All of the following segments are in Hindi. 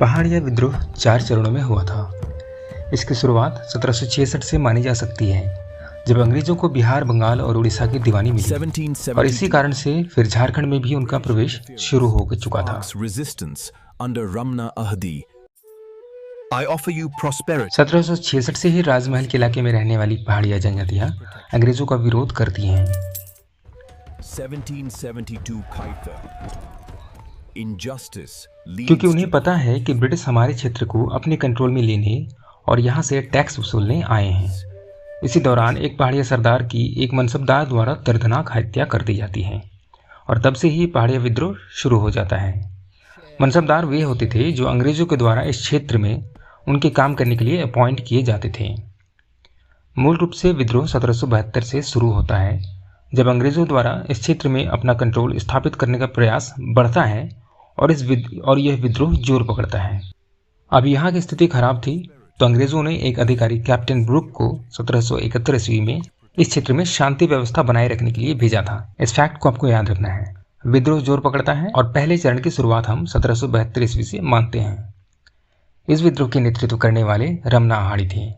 पहाड़िया विद्रोह 4 चरणों में हुआ था। इसकी शुरुआत 1766 से मानी जा सकती है, जब अंग्रेजों को बिहार, बंगाल और उड़ीसा की दीवानी मिली और इसी कारण से फिर झारखंड में भी उनका प्रवेश शुरू हो चुका था। 1766 से ही राजमहल के इलाके में रहने वाली पहाड़िया जनजातियां अंग्रेजों का विरोध करती हैं। 1772 क्योंकि उन्हें पता है कि ब्रिटिश हमारे क्षेत्र को अपने कंट्रोल में लेने और यहाँ से टैक्स वसूलने आए हैं। इसी दौरान एक पहाड़िया सरदार की एक मनसबदार द्वारा दर्दनाक हत्या कर दी जाती है और तब से ही पहाड़िया विद्रोह शुरू हो जाता है। मनसबदार वे होते थे जो अंग्रेजों के द्वारा इस क्षेत्र में उनके काम करने के लिए अपॉइंट किए जाते थे। मूल रूप से विद्रोह 1772 से शुरू होता है, जब अंग्रेजों द्वारा इस क्षेत्र में अपना कंट्रोल स्थापित करने का प्रयास बढ़ता है और यह विद्रोह जोर पकड़ता है। अब यहाँ की स्थिति खराब थी, तो अंग्रेजों ने एक अधिकारी कैप्टन ब्रुक को 1771 ईस्वी में इस क्षेत्र में शांति व्यवस्था बनाए रखने के लिए भेजा था। इस फैक्ट को आपको याद रखना है। विद्रोह जोर पकड़ता है और पहले चरण की शुरुआत हम 1772 ईस्वी से मानते हैं। इस विद्रोह के नेतृत्व करने वाले रमना आहाड़ी थे।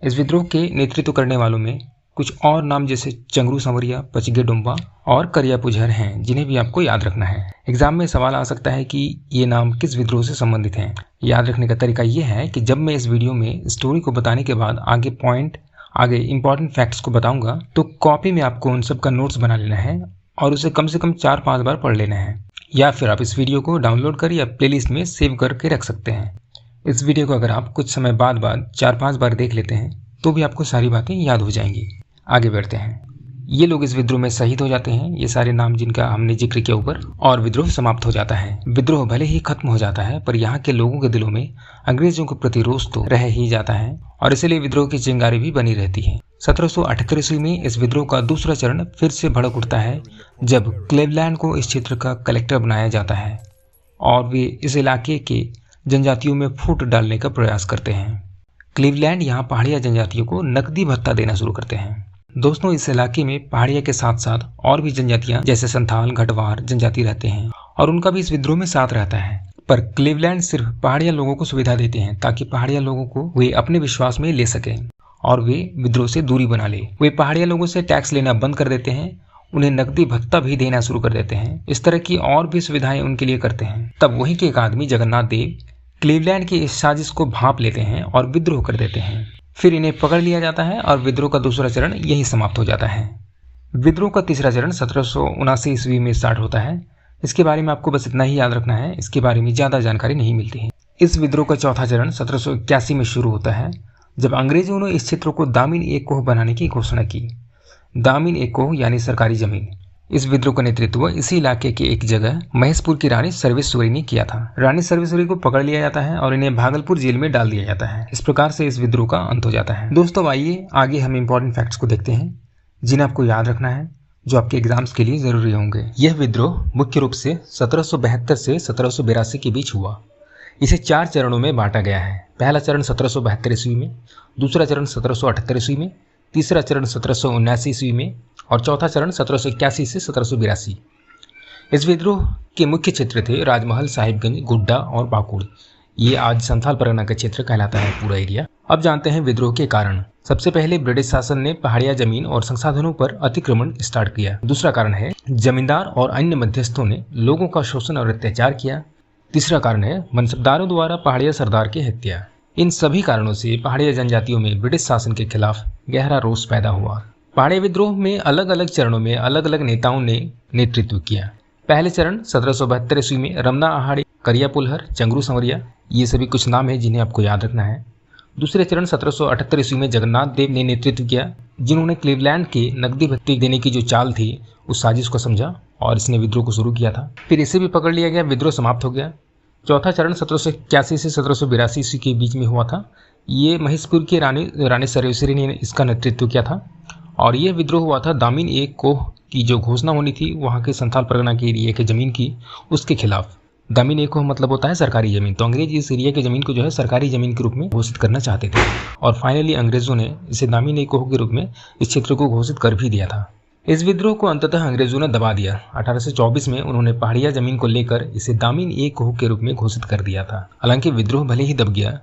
इस विद्रोह के नेतृत्व करने वालों में कुछ और नाम जैसे चंगरू संवरिया, पचगे डुम्बा और करिया पुझर हैं, जिन्हें भी आपको याद रखना है। एग्जाम में सवाल आ सकता है कि ये नाम किस विद्रोह से संबंधित हैं। याद रखने का तरीका ये है कि जब मैं इस वीडियो में स्टोरी को बताने के बाद आगे इंपॉर्टेंट फैक्ट्स को बताऊंगा, तो कॉपी में आपको उन सब का नोट्स बना लेना है और उसे कम से कम 4-5 बार पढ़ लेना है, या फिर आप इस वीडियो को डाउनलोड कर या प्लेलिस्ट में सेव करके रख सकते हैं। इस वीडियो को अगर आप कुछ समय बाद 4-5 बार देख लेते हैं तो भी आपको सारी बातें याद हो जाएंगी। आगे बढ़ते हैं। ये लोग इस विद्रोह में शहीद हो जाते हैं, ये सारे नाम जिनका हमने जिक्र किया ऊपर, और विद्रोह समाप्त हो जाता है। विद्रोह भले ही खत्म हो जाता है, पर यहाँ के लोगों के दिलों में अंग्रेजों के प्रति रोष तो रह ही जाता है और इसलिए विद्रोह की चिंगारी भी बनी रहती है। 1778 ईस्वी में इस विद्रोह का दूसरा चरण फिर से भड़क उठता है, जब क्लीवलैंड को इस क्षेत्र का कलेक्टर बनाया जाता है और वे इस इलाके के जनजातियों में फूट डालने का प्रयास करते हैं। क्लीवलैंड यहाँ पहाड़िया जनजातियों को नकदी भत्ता देना शुरू करते हैं। दोस्तों, इस इलाके में पहाड़िया के साथ साथ और भी जनजातियां जैसे संथाल, घटवार जनजाति रहते हैं और उनका भी इस विद्रोह में साथ रहता है। पर क्लीवलैंड सिर्फ पहाड़िया लोगों को सुविधा देते हैं ताकि पहाड़िया लोगों को वे अपने विश्वास में ले सकें और वे विद्रोह से दूरी बना ले। वे पहाड़िया लोगों से टैक्स लेना बंद कर देते हैं, उन्हें नकदी भत्ता भी देना शुरू कर देते हैं। इस तरह की और भी सुविधाएं उनके लिए करते हैं। तब वहीं के एक आदमी जगन्नाथ देव क्लीवलैंड की इस साजिश को भांप लेते हैं और विद्रोह कर देते हैं। फिर इन्हें पकड़ लिया जाता है और विद्रोह का दूसरा चरण यही समाप्त हो जाता है। विद्रोह का तीसरा चरण 1779 ईस्वी में स्टार्ट होता है। इसके बारे में आपको बस इतना ही याद रखना है, इसके बारे में ज़्यादा जानकारी नहीं मिलती है। इस विद्रोह का चौथा चरण 1781 में शुरू होता है, जब अंग्रेजों ने इस क्षेत्र को दामिन ए कोह बनाने की घोषणा की। दामिन ए कोह यानी सरकारी जमीन। इस विद्रोह का नेतृत्व इसी इलाके के एक जगह महेशपुर की रानी सर्वेश्वरी ने किया था। रानी सर्वेश्वरी को पकड़ लिया जाता है और इन्हें भागलपुर जेल में डाल दिया जाता है। इस प्रकार से इस विद्रोह का अंत हो जाता है। दोस्तों, आइए आगे हम इंपॉर्टेंट फैक्ट्स को देखते हैं, जिन्हें आपको याद रखना है, जो आपके एग्जाम्स के लिए जरूरी होंगे। यह विद्रोह मुख्य रूप से 1772 से 1782 के बीच हुआ। इसे 4 चरणों में बांटा गया है। पहला चरण 1772 ईस्वी में, दूसरा चरण 1778 ईस्वी में, तीसरा चरण 1779 ईस्वी में और चौथा चरण 1781 से 1782। इस विद्रोह के मुख्य क्षेत्र थे राजमहल, साहिबगंज, गुड्डा और पाकुड़। ये आज संथाल परगना का क्षेत्र कहलाता है, पूरा एरिया। अब जानते हैं विद्रोह के कारण। सबसे पहले ब्रिटिश शासन ने पहाड़िया जमीन और संसाधनों पर अतिक्रमण स्टार्ट किया। दूसरा कारण है जमींदार और अन्य मध्यस्थों ने लोगों का शोषण और अत्याचार किया। तीसरा कारण है मनसबदारों द्वारा पहाड़िया सरदार की हत्या। इन सभी कारणों से पहाड़िया जनजातियों में ब्रिटिश शासन के खिलाफ गहरा रोष पैदा हुआ। पहाड़िया विद्रोह में अलग अलग चरणों में अलग अलग नेताओं ने नेतृत्व किया। पहले चरण 1772 ईस्वी में रमना आहाड़ी, करिया पुलहर, चंगरू संवरिया, ये सभी कुछ नाम है जिन्हें आपको याद रखना है। दूसरे चरण 1778 ईस्वी में जगन्नाथ देव ने नेतृत्व किया, जिन्होंने क्लीवलैंड के नकदी भत्ते देने की जो चाल थी उस साजिश को समझा और इसने विद्रोह को शुरू किया था। फिर इसे भी पकड़ लिया गया, विद्रोह समाप्त हो गया। चौथा चरण 1781 से 1782 ईस्वी के बीच में हुआ था। ये महेशपुर की रानी सर्वेश्वरी ने इसका नेतृत्व किया था और यह विद्रोह हुआ था दामिन ए कोह की जो घोषणा होनी थी वहाँ के संथाल परगना के एरिया के ज़मीन की, उसके खिलाफ। दामिन ए कोह मतलब होता है सरकारी ज़मीन, तो अंग्रेज इस एरिया की ज़मीन को जो है सरकारी ज़मीन के रूप में घोषित करना चाहते थे और फाइनली अंग्रेज़ों ने इसे दामिन ए कोह के रूप में इस क्षेत्र को घोषित कर भी दिया था। इस विद्रोह को अंततः अंग्रेजों ने दबा दिया। 1824 में उन्होंने पहाड़िया जमीन को लेकर इसे दामिन ए कोह के रूप में घोषित कर दिया था। हालांकि विद्रोह भले ही दब गया,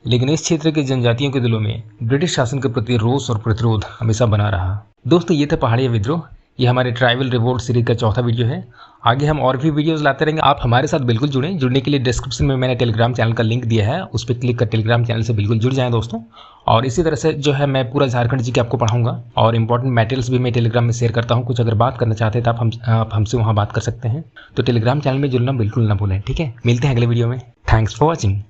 लेकिन इस क्षेत्र के जनजातियों के दिलों में ब्रिटिश शासन के प्रति रोष और प्रतिरोध हमेशा बना रहा। दोस्तों, ये था पहाड़िया विद्रोह। ये हमारे ट्राइबल रिवोल्ट सीरीज का चौथा वीडियो है। आगे हम और भी वीडियोस लाते रहेंगे। आप हमारे साथ बिल्कुल जुड़ें। जुड़ने के लिए डिस्क्रिप्शन में मैंने टेलीग्राम चैनल का लिंक दिया है, उस पर क्लिक कर टेलीग्राम चैनल से बिल्कुल जुड़ जाएं दोस्तों। और इसी तरह से जो है मैं पूरा झारखंड जी के आपको पढ़ाऊंगा और इंपॉर्टेंट मटेरियल्स भी मैं टेलीग्राम में शेयर करता हूँ। कुछ अगर बात करना चाहते हैं तो आप हमसे वहाँ बात कर सकते हैं। तो टेलीग्राम चैनल में जुड़ना बिल्कुल ना भूलें, ठीक है। मिलते हैं अगले वीडियो में। Thanks for watching.